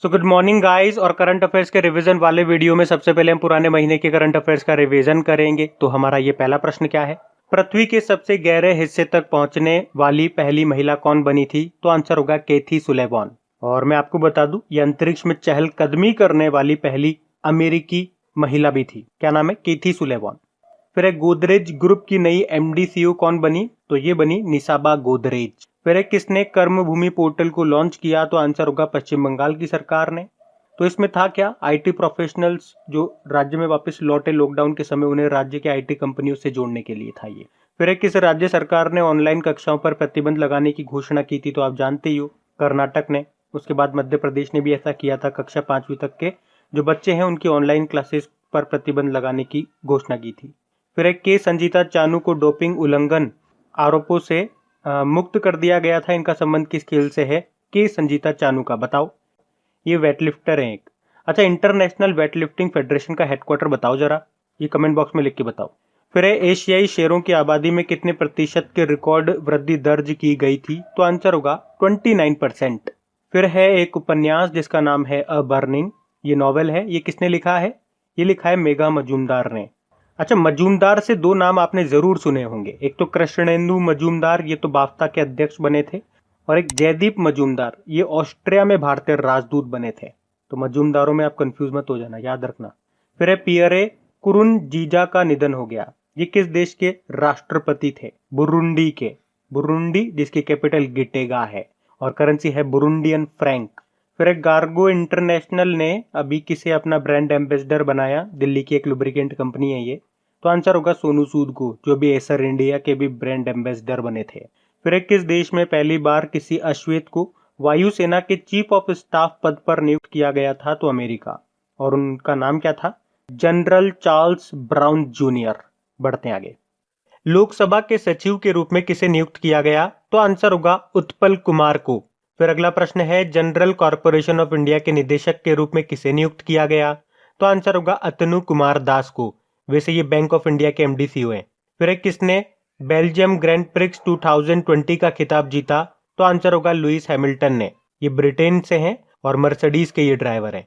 So good morning guys. और current affairs के revision वाले वीडियो में सबसे पहले हम पुराने महीने के करंट अफेयर्स का रिवीजन करेंगे। तो हमारा ये पहला प्रश्न क्या है, पृथ्वी के सबसे गहरे हिस्से तक पहुंचने वाली पहली महिला कौन बनी थी? तो आंसर होगा केथी सुलेवान। और मैं आपको बता दूं, ये अंतरिक्ष में चहलकदमी करने वाली पहली अमेरिकी महिला भी थी। क्या नाम है? केथी सुलेवान। फिर एक गोदरेज ग्रुप की नई एमडी सीईओ कौन बनी? तो ये बनी निसाबा गोदरेज। फिर एक किसने कर्मभूमि पोर्टल को लॉन्च किया? तो आंसर होगा पश्चिम बंगाल की सरकार ने। तो इसमें था क्या, आईटी प्रोफेशनल्स जो राज्य में वापस लौटे लॉकडाउन के समय, उन्हें राज्य के आईटी कंपनियों से जोड़ने के लिए था ये। फिर एक किस राज्य सरकार ने ऑनलाइन कक्षाओं पर प्रतिबंध लगाने की घोषणा की थी? तो आप जानते ही हो, कर्नाटक ने। उसके बाद मध्य प्रदेश ने भी ऐसा किया था, कक्षा 5वीं तक के जो बच्चे हैं उनकी ऑनलाइन क्लासेस पर प्रतिबंध लगाने की घोषणा की थी। फिर एक के संजीता चानू को डोपिंग उल्लंघन आरोपों से मुक्त कर दिया गया था। इनका संबंध किस खेल से है? के संजीता चानू का, बताओ। ये वेटलिफ्टर हैं एक। अच्छा, इंटरनेशनल वेटलिफ्टिंग फेडरेशन का हेडक्वार्टर बताओ जरा, ये कमेंट बॉक्स में लिख के बताओ। फिर है एशियाई शेरों की आबादी में कितने प्रतिशत के रिकॉर्ड वृद्धि दर्ज की गई थी? तो आंसर होगा 29%। फिर है एक उपन्यास जिसका नाम है अ बर्निंग। ये नॉवेल है, ये किसने लिखा है? ये लिखा है मेघा मजूमदार ने। अच्छा, मजूमदार से दो नाम आपने जरूर सुने होंगे, एक तो कृष्णेंदु मजूमदार, ये तो बाफ्ता के अध्यक्ष बने थे, और एक जयदीप मजूमदार, ये ऑस्ट्रिया में भारतीय राजदूत बने थे। तो मजूमदारों में आप कंफ्यूज मत हो जाना, याद रखना। फिर है पियरे कुरुनजीजा का निधन हो गया। ये किस देश के राष्ट्रपति थे? बुरुंडी के। बुरुंडी जिसकी कैपिटल गिटेगा है और करेंसी है बुरुंडियन फ्रैंक। फिर एक गार्गो इंटरनेशनल ने अभी किसे अपना ब्रांड एम्बेसडर बनाया? दिल्ली की एक लुब्रिकेंट कंपनी है ये। तो आंसर होगा सोनू सूद को, जो भी एसर इंडिया के भी ब्रांड एम्बेसडर बने थे। फिर एक किस देश में पहली बार किसी अश्वेत को वायुसेना के चीफ ऑफ स्टाफ पद पर नियुक्त किया गया था? तो अमेरिका। और उनका नाम क्या था? General Charles brown junior. बढ़ते आगे। लोकसभा के सचिव के रूप में किसे नियुक्त किया गया? तो आंसर होगा उत्पल कुमार को। फिर अगला प्रश्न है, जनरल कॉर्पोरेशन ऑफ इंडिया के निदेशक के रूप में किसे नियुक्त किया गया? तो आंसर होगा अतनु कुमार दास को। वैसे ये बैंक ऑफ इंडिया के एमडी सीईओ हैं। फिर एक किसने बेल्जियम ग्रैंड प्रिक्स 2020 का खिताब जीता? तो आंसर होगा लुइस हैमिल्टन ने। ये ब्रिटेन से हैं और मर्सिडीज के ये ड्राइवर हैं।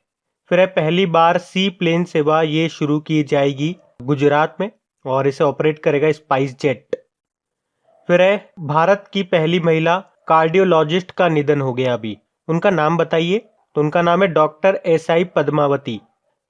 फिर है पहली बार सी प्लेन सेवा ये शुरू की जाएगी गुजरात में, और इसे ऑपरेट करेगा स्पाइस जेट। फिर है भारत की पहली महिला कार्डियोलॉजिस्ट का निधन हो गया अभी, उनका नाम बताइए? तो उनका नाम है डॉक्टर एसआई पद्मावती।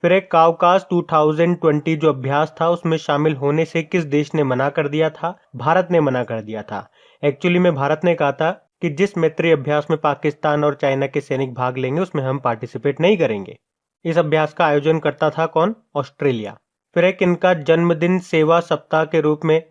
फिर एक काउकास 2020 जो अभ्यास था उसमें शामिल होने से किस देश ने मना कर दिया था? भारत ने मना कर दिया था। एक्चुअली में भारत ने कहा था कि जिस मैत्री अभ्यास में पाकिस्तान और चाइना के सैनिक भाग लेंगे उसमें हम पार्टिसिपेट नहीं करेंगे। इस अभ्यास का आयोजन करता था कौन? ऑस्ट्रेलिया। फिर एक इनका जन्मदिन सेवा सप्ताह के रूप में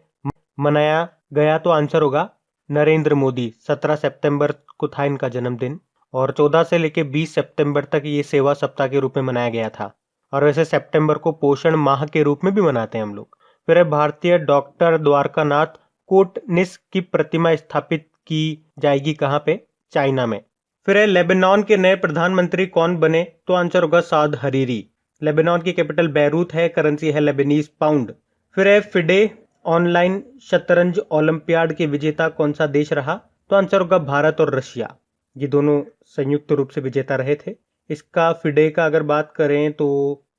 मनाया गया? तो आंसर होगा नरेंद्र मोदी। 17 सितंबर को था इनका जन्मदिन और 14 से लेकर 20 सितंबर तक ये सेवा सप्ताह के रूप में मनाया गया था। और वैसे सितंबर को पोषण माह के रूप में भी मनाते हैं हम लोग। फिर है भारतीय डॉक्टर द्वारकानाथ कोटनिस की प्रतिमा स्थापित की जाएगी कहाँ पे? चाइना में। फिर है लेबनान के नए प्रधानमंत्री कौन बने? तो आंसर होगा साद हरीरी। लेबनान की कैपिटल बैरूत है, करेंसी है लेबनीज पाउंड। फिर है फिडे ऑनलाइन शतरंज ओलंपियाड के विजेता कौन सा देश रहा? तो आंसर होगा भारत और रशिया। ये दोनों संयुक्त रूप से विजेता रहे थे। इसका फिडे का अगर बात करें तो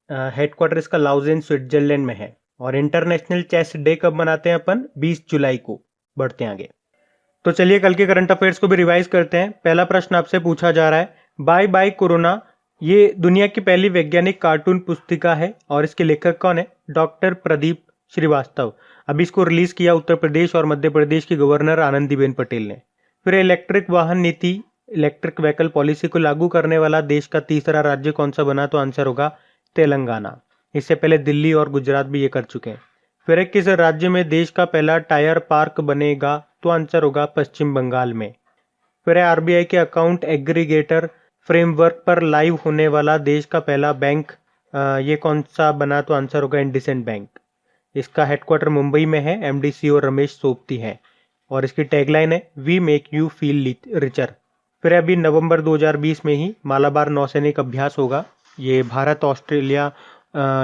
हेडक्वार्टर इसका लाउजेन स्विट्जरलैंड में है। और इंटरनेशनल चेस डे कब मनाते हैं अपन? 20 जुलाई को। बढ़ते हैं आगे। तो चलिए कल के करंट अफेयर्स को भी रिवाइज करते हैं। पहला प्रश्न आपसे पूछा जा रहा है, बाय बाय कोरोना ये दुनिया की पहली वैज्ञानिक कार्टून पुस्तिका है और इसके लेखक कौन है? डॉक्टर प्रदीप श्रीवास्तव। अभी इसको रिलीज किया उत्तर प्रदेश और मध्य प्रदेश की गवर्नर आनंदीबेन पटेल ने। फिर इलेक्ट्रिक वाहन नीति, इलेक्ट्रिक व्हीकल पॉलिसी को लागू करने वाला देश का तीसरा राज्य कौन सा बना? तो आंसर होगा तेलंगाना। इससे पहले दिल्ली और गुजरात भी ये कर चुके हैं। फिर किस राज्य में देश का पहला टायर पार्क बनेगा? तो आंसर होगा पश्चिम बंगाल में। फिर आरबीआई के अकाउंट एग्रीगेटर फ्रेमवर्क पर लाइव होने वाला देश का पहला बैंक ये कौन सा बना? तो आंसर होगा इंडसइंड बैंक। इसका हेडक्वार्टर मुंबई में है, एमडी सीईओ रमेश सोपती है और इसकी टैगलाइन है we make you feel richer. फिर अभी नवंबर 2020 में ही मालाबार नौसैनिक अभ्यास होगा। ये भारत, ऑस्ट्रेलिया,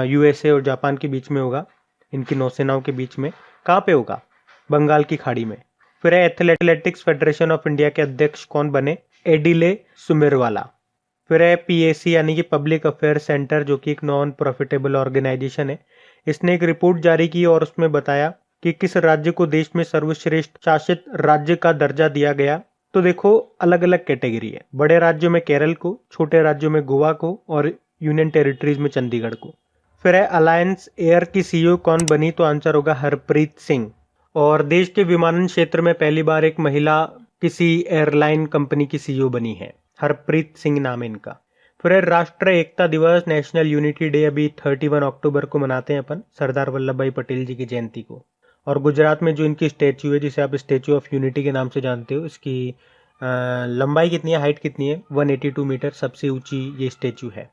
यूएसए और जापान के बीच में होगा, इनकी नौसेनाओं के बीच में। कहाँ पे होगा? बंगाल की खाड़ी में। फिर एथलेटिक्स फेडरेशन ऑफ इंडिया के अध्यक्ष कौन बने? एडिले सुमेरवाला। फिर है PAC यानी कि पब्लिक अफेयर सेंटर, जो कि एक नॉन प्रॉफिटेबल ऑर्गेनाइजेशन है। इसने एक रिपोर्ट जारी की और उसमें बताया कि किस राज्य को देश में सर्वश्रेष्ठ शासित राज्य का दर्जा दिया गया। तो देखो, अलग अलग कैटेगरी है। बड़े राज्यों में केरल को, छोटे राज्यों में गोवा को और यूनियन टेरिटरीज में चंडीगढ़ को। फिर है अलायंस एयर की CEO कौन बनी? तो आंसर होगा हरप्रीत सिंह। और देश के विमानन क्षेत्र में पहली बार एक महिला किसी एयरलाइन कंपनी की CEO बनी है, हरप्रीत सिंह नाम है इनका। फिर है राष्ट्र एकता दिवस, नेशनल यूनिटी डे, अभी 31 अक्टूबर को मनाते हैं अपन, सरदार वल्लभ भाई पटेल जी की जयंती को। और गुजरात में जो इनकी स्टैच्यू है, जिसे आप स्टैच्यू ऑफ यूनिटी के नाम से जानते हो, इसकी लंबाई कितनी है, हाइट कितनी है? 182 मीटर, सबसे ऊंची ये स्टैच्यू है।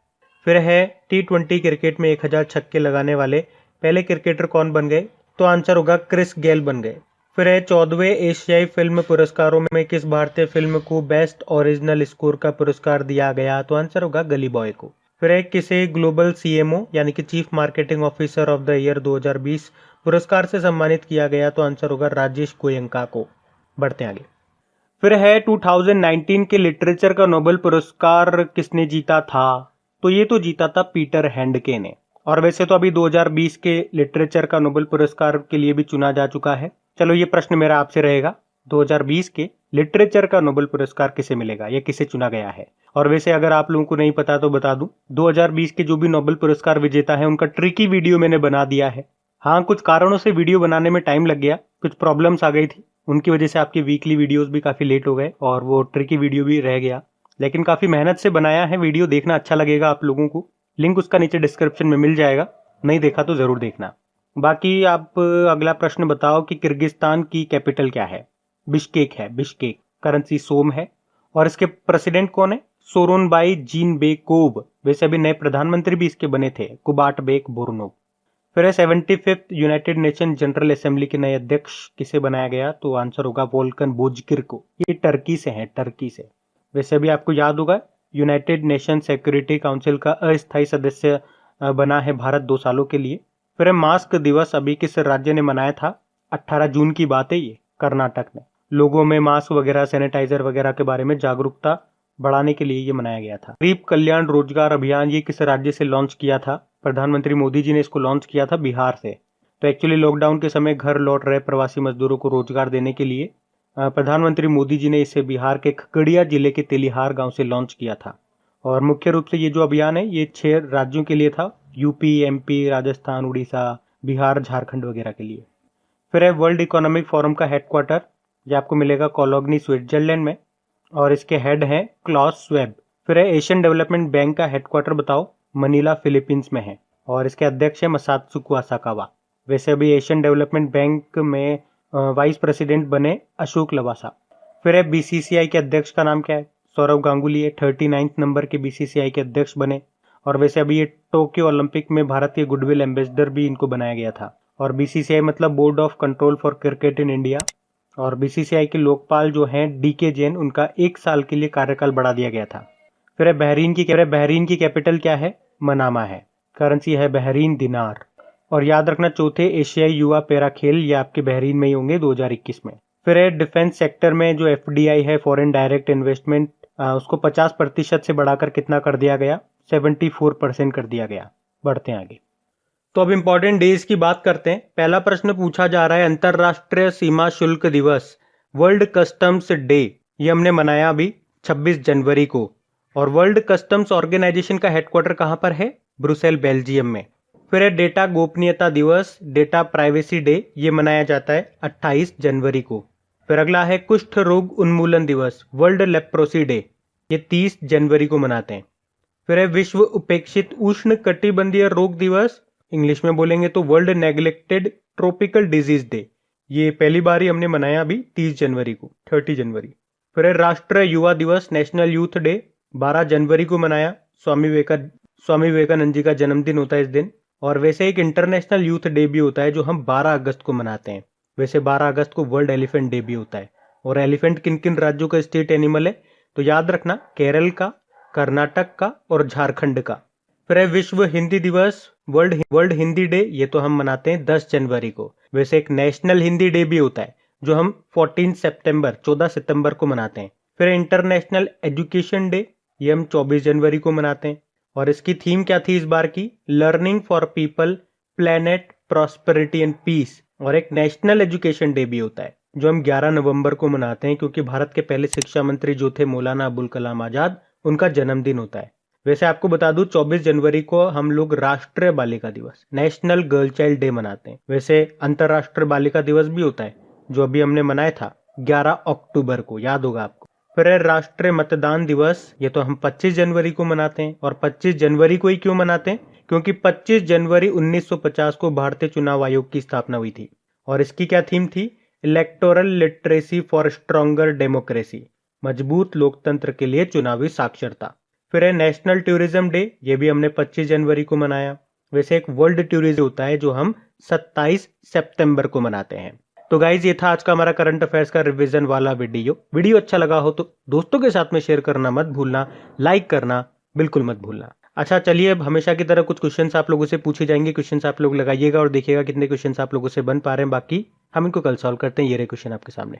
फिर है T20 क्रिकेट में 1000 छक्के लगाने वाले पहले क्रिकेटर कौन बन गए? तो आंसर होगा क्रिस गेल बन गए। फिर है 14वें एशियाई फिल्म पुरस्कारों में किस भारतीय फिल्म को बेस्ट ओरिजिनल स्कोर का पुरस्कार दिया गया? तो आंसर होगा गली बॉय को। फिर है किसे ग्लोबल CMO यानी कि chief marketing officer of the year 2020 पुरस्कार से सम्मानित किया गया? तो आंसर होगा राजेश गोयंका को। बढ़ते हैं आगे। फिर है 2019 के लिटरेचर का नोबेल पुरस्कार किसने जीता था? तो ये तो जीता था पीटर हैंडके ने। और वैसे तो अभी 2020 के लिटरेचर का नोबेल पुरस्कार के लिए भी चुना जा चुका है। चलो, ये प्रश्न मेरा आपसे रहेगा, 2020 के लिटरेचर का नोबेल पुरस्कार किसे मिलेगा या किसे चुना गया है? और वैसे अगर आप लोगों को नहीं पता तो बता दूं, 2020 के जो भी नोबेल पुरस्कार विजेता है उनका ट्रिकी वीडियो मैंने बना दिया है। हाँ, कुछ कारणों से वीडियो बनाने में टाइम लग गया, कुछ प्रॉब्लम्स आ गई थी, उनकी वजह से आपके वीकली वीडियोस भी काफी लेट हो गए और वो ट्रिकी वीडियो भी रह गया। लेकिन काफी मेहनत से बनाया है वीडियो, देखना अच्छा लगेगा आप लोगों को। लिंक उसका नीचे डिस्क्रिप्शन में मिल जाएगा, नहीं देखा तो जरूर देखना। बाकी आप अगला प्रश्न बताओ कि किर्गिस्तान की कैपिटल क्या है? बिश्केक है, बिश्केक। करेंसी सोम है। और इसके प्रेसिडेंट कौन है? सोरोनबाई जीनबेकोव। वैसे अभी नए प्रधानमंत्री भी इसके बने थे, कुबाटबेक बोर्नोव। फिर है 75th United nation general assembly के नए अध्यक्ष किसे बनाया गया? तो आंसर होगा वोल्कन बोजकिर को। ये टर्की से है, टर्की से। वैसे भी आपको याद होगा, यूनाइटेड नेशन सिक्योरिटी काउंसिल का अस्थायी सदस्य बना है भारत 2 सालों के लिए। फिर है मास्क दिवस, अभी किस राज्य ने मनाया था? 18 जून की बात है ये, कर्नाटक ने। लोगों में मास्क वगैरह, सैनिटाइजर वगैरह के बारे में जागरूकता बढ़ाने के लिए ये मनाया गया था। गरीब कल्याण रोजगार अभियान, ये किस राज्य से लॉन्च किया था? प्रधानमंत्री मोदी जी ने इसको लॉन्च किया था बिहार से। तो एक्चुअली लॉकडाउन के समय घर लौट रहे प्रवासी मजदूरों को रोजगार देने के लिए प्रधानमंत्री मोदी जी ने इसे बिहार के खगड़िया जिले के तेलिहार गांव से लॉन्च किया था। और मुख्य रूप से ये जो अभियान है ये 6 राज्यों के लिए था, यूपी, MP, राजस्थान, उड़ीसा, बिहार, झारखंड वगैरह के लिए। फिर है वर्ल्ड इकोनॉमिक फोरम का हेडक्वार्टर, ये आपको मिलेगा कोलोग्नी स्विट्जरलैंड में, और इसके हेड हैं क्लॉस स्वेब। फिर है एशियन डेवलपमेंट बैंक का हेडक्वार्टर बताओ? मनीला, फिलीपींस में है, और इसके अध्यक्ष है मसात्सुको असाकावा। वैसे अभी एशियन डेवलपमेंट बैंक में वाइस प्रेसिडेंट बने अशोक लवासा। फिर है BCCI के अध्यक्ष का नाम क्या है? सौरव गांगुली है, 39 नंबर के BCCI के अध्यक्ष बने। और वैसे अभी ये टोक्यो ओलंपिक में भारत के गुडविल एम्बेसडर भी इनको बनाया गया था। और BCCI मतलब board of control for cricket in India. और BCCI के लोकपाल जो हैं DK जैन, उनका 1 साल के लिए कार्यकाल बढ़ा दिया गया था। फिर है बहरीन की कैपिटल क्या है? मनामा है। करेंसी है बहरीन दिनार। और याद रखना, चौथे एशियाई युवा पैरा खेल ये आपके बहरीन में ही होंगे 2021 में। फिर है डिफेंस सेक्टर में जो FDI है, फॉरेन डायरेक्ट इन्वेस्टमेंट, उसको 50% से बढ़ाकर कितना कर दिया गया? 74% कर दिया गया। बढ़ते हैं आगे। तो अब इंपॉर्टेंट डेज की बात करते हैं। पहला प्रश्न पूछा जा रहा है, अंतरराष्ट्रीय सीमा शुल्क दिवस, वर्ल्ड कस्टम्स डे, ये हमने मनाया अभी 26 जनवरी को। और वर्ल्ड कस्टम्स ऑर्गेनाइजेशन का हेडक्वार्टर कहां पर है? ब्रुसेल, बेल्जियम में। फिर है डेटा गोपनीयता दिवस, डेटा प्राइवेसी डे, ये मनाया जाता है 28 जनवरी को। फिर अगला है कुष्ठ रोग उन्मूलन दिवस, वर्ल्ड लेप्रोसी डे, ये 30 जनवरी को मनाते हैं। फिर है विश्व उपेक्षित उष्ण कटिबंधीय रोग दिवस, इंग्लिश में बोलेंगे तो world neglected tropical disease day, ये पहली बार ही हमने मनाया अभी 30 जनवरी को, 30 जनवरी। फिर है राष्ट्रीय युवा दिवस, नेशनल यूथ डे, 12 जनवरी को मनाया। स्वामी विवेकानंद जी का जन्मदिन होता है इस दिन। और वैसे एक इंटरनेशनल यूथ डे भी होता है जो हम 12 अगस्त को मनाते हैं। वैसे 12 अगस्त को वर्ल्ड एलिफेंट डे भी होता है। और एलिफेंट किन किन राज्यों का स्टेट एनिमल है? तो याद रखना, केरल का, कर्नाटक का और झारखंड का। फिर है विश्व हिंदी दिवस, वर्ल्ड हिंदी डे, ये तो हम मनाते हैं 10 जनवरी को। वैसे एक नेशनल हिंदी डे भी होता है जो हम 14 सितंबर को मनाते हैं। फिर इंटरनेशनल एजुकेशन डे, ये हम 24 जनवरी को मनाते हैं। और इसकी थीम क्या थी इस बार की? Learning for people, planet, prosperity and peace. और एक नेशनल एजुकेशन डे भी होता है जो हम 11 नवंबर को मनाते हैं, क्योंकि भारत के पहले शिक्षा मंत्री जो थे मौलाना अबुल कलाम आजाद, उनका जन्मदिन होता है। वैसे आपको बता दूं 24 जनवरी को हम लोग राष्ट्रीय बालिका दिवस, नेशनल गर्ल चाइल्ड डे मनाते हैं। वैसे अंतरराष्ट्रीय बालिका दिवस भी होता है जो अभी हमने मनाया था 11 अक्टूबर को, याद होगा आपको। फिर है राष्ट्रीय मतदान दिवस, ये तो हम 25 जनवरी को मनाते हैं। और 25 जनवरी को ही क्यों मनाते हैं? क्योंकि 25 जनवरी 1950 को भारतीय चुनाव आयोग की स्थापना हुई थी। और इसकी क्या थीम थी? Electoral literacy for stronger democracy, मजबूत लोकतंत्र के लिए चुनावी साक्षरता। फिर है नेशनल टूरिज्म डे, ये भी हमने 25 जनवरी को मनाया। वैसे एक वर्ल्ड टूरिज्म होता है जो हम 27 सितंबर को मनाते हैं। तो गाइज ये था आज का हमारा करंट अफेयर्स का रिवीजन वाला वीडियो अच्छा लगा हो तो दोस्तों के साथ में शेयर करना मत भूलना, लाइक करना बिल्कुल मत भूलना। अच्छा चलिए, अब हमेशा की तरह कुछ क्वेश्चंस आप लोगों से पूछे जाएंगे, क्वेश्चंस आप लोग लगाइएगा और देखिएगा कितने क्वेश्चंस आप लोगों से बन पा रहे हैं। बाकी हम इनको कल सॉल्व करते हैं। ये रहे क्वेश्चन आपके सामने।